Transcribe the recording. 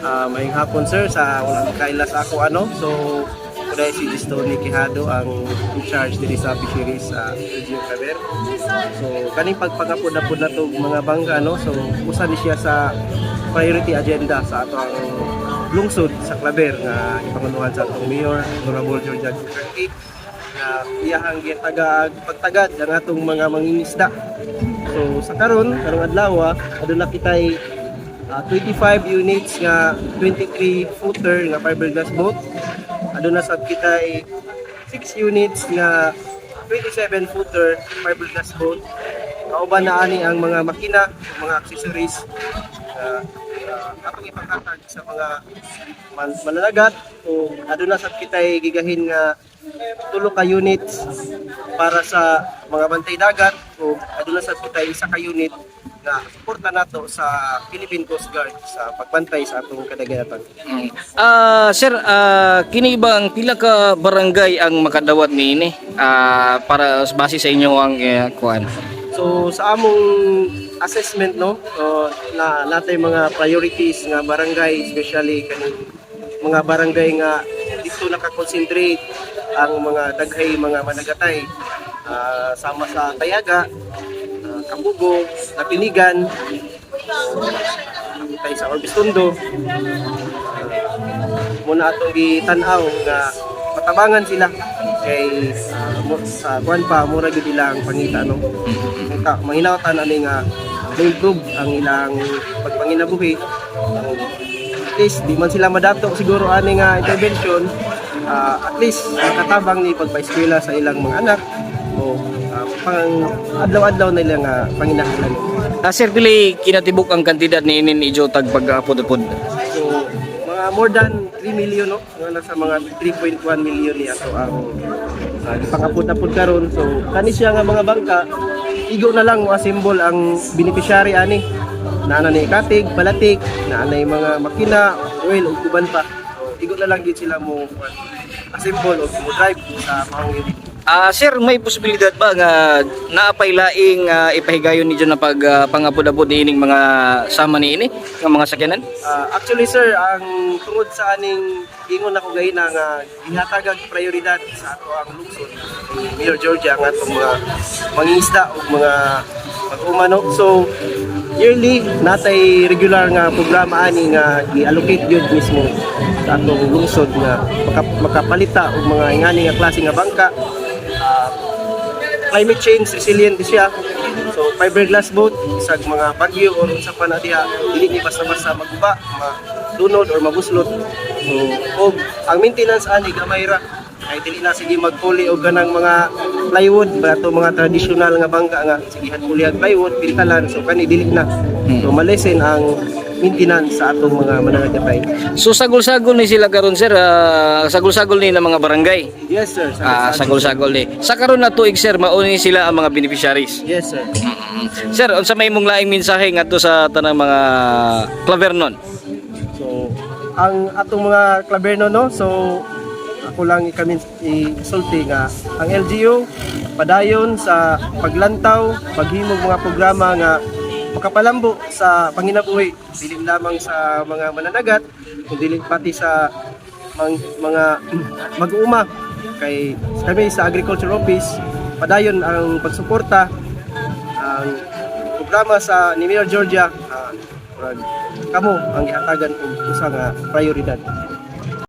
Maayong hapon sir sa walang kaila sa ako ano. So kuday si Gistoni Quijado ang in charge diri sa fisheries sa Region Claver. So kaning pagpangapod-apod na to mga bangka no. So usa ni siya sa priority agenda sa ato ang lungsod sa Claver nga ipangunuhan sa atong Mayor Honorable George Duterte na iyahang gitagag pagtagad ang atong mga mangingisda. So sa karong adlaw aduna kitay 25 units nga 23 footer nga fiberglass boat. Aduna sad kitay 6 units nga 27 footer fiberglass boat. Kauban na ani ang mga makina, mga accessories atong ipanghatag sa mga mananagat. So aduna sad kitay gigahin nga 3 ka units para sa mga bantay dagat. So aduna sad kitay 1 ka unit nga suporta nato sa Philippine Coast Guard sa pagbantay sa atong kadagatan. Sir, kini bang pila ka barangay ang makadawat niini para base sa inyo ang kuan? So sa among assessment no, na natay mga priorities nga barangay, especially kaning mga barangay nga dito naka-concentrate ang mga daghay mga managatay sama sa Tayaga, Kabugo, Napinigan, tayo sa Orbistondo. Muna atong gitanaw nga matabangan sila kay sa kuan pa mura gyud ilang pangita no. Manginawtan ani nga improve ang ilang pagpanginabuhi. At least di man sila madato siguro ani nga intervention, at least katabang ni pagpaeskwela sa ilang mga anak o pang adlaw-adlaw na ilang panginahanglan. Sir, pili kinatibok ang kantidad ni inin ijo tag pag-apod-apod? So mga more than 3 million no, nga sa mga 3.1 million ni ato ang ipangapod-apod karon. So kani siya nga mga bangka igo na lang mo assemble ang beneficiary ani. Naana ni katig, palatik, naana yung mga makina, oil ug uban pa. So igo na lang gid sila mo assemble o mo drive sa mga Sir, may posibilidad ba nga naapay laing ipahigayon ni dyan na pagpangapod-apod ining mga sama ni ini, ng mga sakyanan? Actually sir, ang tungod sa aning ingon ako gahina nga gihatagag prioridad sa ato ang lungsod ni Mayor Georgia nga atong mga mangingisda o mga pag-umano. So yearly natay regular nga programa ani nga i-allocate gyud mismo sa atong lungsod nga makapalita og mga ingani nga klase nga bangka. Climate change resilient siya. So fiberglass boat isag mga bagyo o sa pa na diha dili ni basta-basta maguba, madunod or mabuslot. So og ang maintenance ani gamay ra ay dili na sige magpuli og ganang mga plywood bato mga traditional nga bangka nga sige puli og plywood pintalan. So kani dili na. So malesen ang maintenance sa atong mga mananagatay. So sagol-sagol ni sila karon sir, sagol-sagol ni na mga barangay. Yes sir. Sagol-sagol ni. Sa karon na tuig sir, mauni sila ang mga beneficiaries. Yes sir. Sir, unsa may imong laing mensahe ngadto sa tanang mga Clavernon? So ang atong mga Clavernon no, so ako lang i-sulti nga ang LGU padayon sa paglantaw, paghimog mga programa nga makapalambo sa panginabuhi dili lamang sa mga mananagat kundi pati sa mga mag-uuma kay kami sa Agriculture Office padayon ang pagsuporta ang programa sa ni Mayor Georgia kamo ang ihatagan og usa nga prioridad.